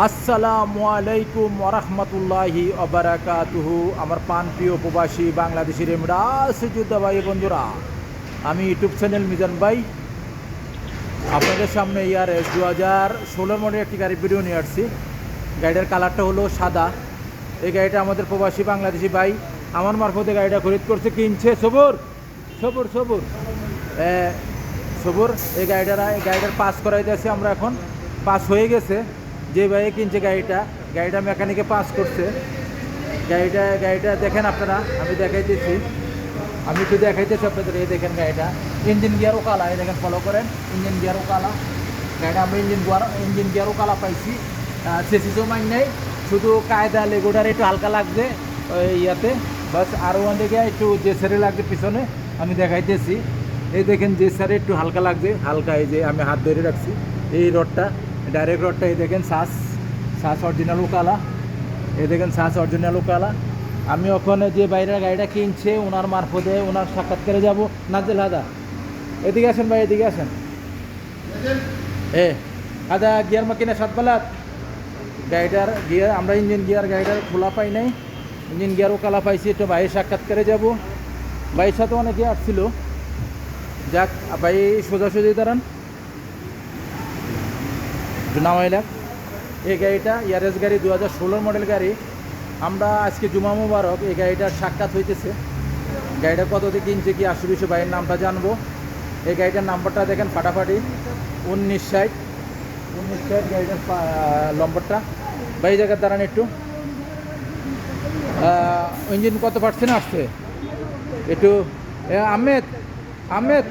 আসসালামু আলাইকুম ওরহমতুল্লাহি ওবারাকাতুহু। আমার প্রাণপ্রিয় প্রবাসী বাংলাদেশের এমরাস যোদ্ধা ভাই বন্ধুরা, আমি ইউটিউব চ্যানেল মিজান ভাই আপনাদের সামনে ইয়ার 2016 মডেল একটি গাড়ি ভিডিও নিয়ে আসছি। গাড়িটার কালারটা হলো সাদা। এই গাড়িটা আমাদের প্রবাসী বাংলাদেশি ভাই আমার মারফতে গাড়িটা খরিদ করছে, কিনছে। সবুর সবুর সবুর সবুর এই গাড়িটার পাস করাই দিয়েছে। আমরা এখন পাস হয়ে গেছে। যে ভাই কিনছে গাড়িটা মেকানিকে পাস করছে। গাড়িটা দেখেন আপনারা, আমি দেখাইতেছি, আমি একটু দেখাইতেছি আপনাদের। এই দেখেন গাড়িটা ইঞ্জিন গিয়ারও কালা, এই দেখেন ফলো করেন, ইঞ্জিন গিয়ারও কালা। গাড়িটা আমরা ইঞ্জিন গিয়ারও কালা পাইছি। চেসিসও মাইন নেই, শুধু কায়দা লেগোটার একটু হালকা লাগছে ওই ইয়াতে বাস। আর ওখান থেকে একটু জেসারে লাগছে পিছনে, আমি দেখাইতেছি। এই দেখেন জেসারে একটু হালকা লাগছে, হালকা। এই যে আমি হাত ধরে রাখছি এই রডটা, ডাইরেক্ট রডটা। এই দেখেন শ্বাস অরিজিনালও কালা, এই দেখেন শ্বাস অরিজিনালও কালা। আমি ওখানে যে বাইরের গাড়িটা কিনছে ওনার মারফতে ওনার সাক্ষাৎকারে যাব। নাজেল হাদা, এদিকে আসেন ভাই, এদিকে আসেন। হাদা গিয়ার মাকিনা সাত বেলাত গাড়িটার গিয়ার, আমরা ইঞ্জিন গিয়ার গাড়িটার খোলা পাই নাই, ইঞ্জিন গিয়ারও কালা পাইছি। একটু ভাইয়ের সাক্ষাৎকারে যাব। ভাইয়ের সাথে অনেকে আসছিল। যাক ভাই সোজাসুজি দাঁড়ান, নামাইলাম। এই গাড়িটা ইয়ারেস গাড়ি, 2016 মডেল গাড়ি। আমরা আজকে জুমা মুবারক, এই গাড়িটার সাক্ষাৎ হইতেছে। গাড়িটা কত দিয়ে কিনছে কি আসু বিষয় ভাইয়ের নামটা জানবো। এই গাড়িটার নাম্বারটা দেখেন ফাটাফাটি 1960 গাড়িটার নম্বরটা। ভাই জায়গার দাঁড়ান একটু। ইঞ্জিন কত পার্সেন্ট আসছে একটু। আহমেদ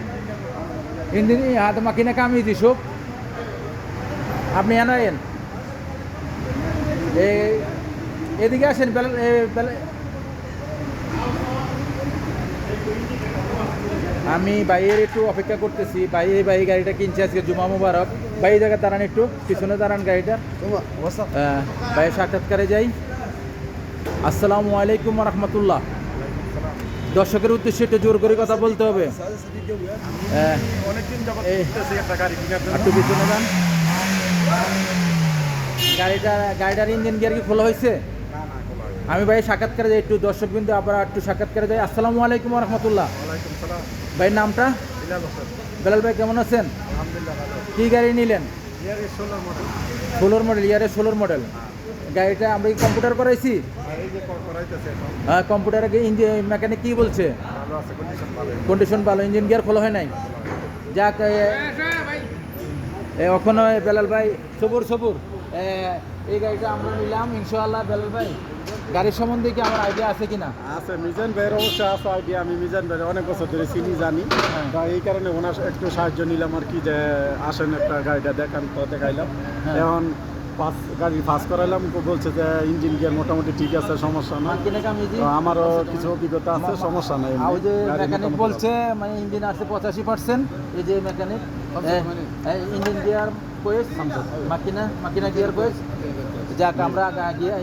ইঞ্জিন হাত মাকিনা কামিয়ে দিস, আপনি আনায়েন। এদিকে আসেন। আমি বাইরের একটু অপেক্ষা করতেছি। ভাই গাড়িটা কিনছে আজকে জুমা মুবারক। ভাই এই জায়গায় দাঁড়ান একটু, পিছনে দাঁড়ান গাড়িটা। ভাইয়ের সাক্ষাৎকারে যাই। আসসালামু আলাইকুম রহমতুল্লাহ। দর্শকের উদ্দেশ্যে একটু জোর করে কথা বলতে হবে। একটু পিছনে যান। গাড়িটার ইঞ্জিন গিয়ার কি খোলা হয়েছে? আমি ভাই সাক্ষাৎকারে যাই, একটু দর্শক বিন্দু আবার একটু সাক্ষাৎকারে যাই। আসসালামু আলাইকুম রহমতুল্লাহ। ভাই নামটা? বেলাল ভাই কেমন আছেন? কি গাড়ি নিলেন? 16 মডেল, ইয়ারের 16 মডেল গাড়িটা। আমরা কি কম্পিউটার করাইছি? হ্যাঁ, কম্পিউটারে মেকানিক কি বলছে? কন্ডিশন ভালো, ইঞ্জিন গিয়ার খোলা হয় নাই। যাক ওখানে বেলাল ভাই সবুর এই গাড়িটা আমরা নিলাম ইনশাআল্লাহ। বেলাল ভাই গাড়ির সম্বন্ধে কি আমার আইডিয়া আছে কিনা? আছে, মিজান ভাইয়ের অবশ্যই আছে আইডিয়া। আমি মিজান ভাইয়ের অনেক বছর ধরে চিনি, জানি। এই কারণে ওনার একটু সাহায্য নিলাম আর কি, যে আসেন একটা গাড়িটা দেখান। তো দেখাইলাম। এখন গাড়ি পাস করাইলাম, বলছে যে ইঞ্জিন গিয়ার মোটামুটি ঠিক আছে, সমস্যা না। আমারও কিছু অভিজ্ঞতা আছে, সমস্যা নাই। যে মেকানিক বলছে মানে ইঞ্জিন আছে 85%। এই যে mechanic engine gear Quess মাকিনা gear Quess. যাক আমরা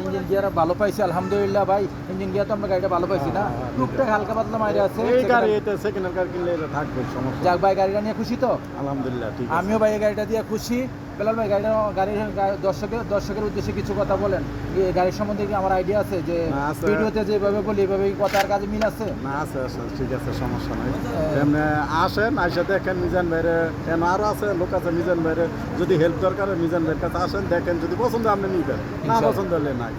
ইঞ্জিন গিয়ার ভালো পাইছি আলহামদুলিল্লাহ। ভাই ইঞ্জিন গিয়ার তো আমরা গাড়িটা ভালো পাইছি না, টুকটাক হালকা পাতলা মাইরে আছে। সেকেন্ড গাড়ি কিনলে এটা থাকবে, সমস্যা। যাক ভাই গাড়িটা নিয়ে খুশি তো? আলহামদুলিল্লাহ ঠিক আছে। আমিও ভাই এই গাড়িটা দিয়ে খুশি। বেলাল ভাই গাড়ির দর্শকের উদ্দেশ্যে কিছু কথা বলেন। গাড়ির সম্বন্ধে কি আমার আইডিয়া আছে? যে ভিডিওতে যেভাবে বলি এভাবে কথার কাজে মিল আছে? না, আছে ঠিক আছে, সমস্যা নাই। এমনি আসেন, আইসা দেখেন মিজান ভাইয়ের। আরও আছে লোক আছে মিজান ভাইয়ের, যদি হেল্প দরকার হয় মিজান ভাইয়ের কাছে আসেন, দেখেন। যদি পছন্দ আপনি নিবেন, না পছন্দ হলে নাই।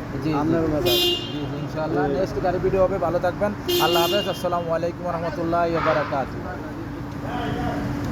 ইনশাআল্লাহ নেক্সট গাড়ি ভিডিও হবে। ভালো থাকবেন, আল্লাহ হাফেজ। আসসালামু আলাইকুম রহমতুল্লাহ বারাকাতুহু।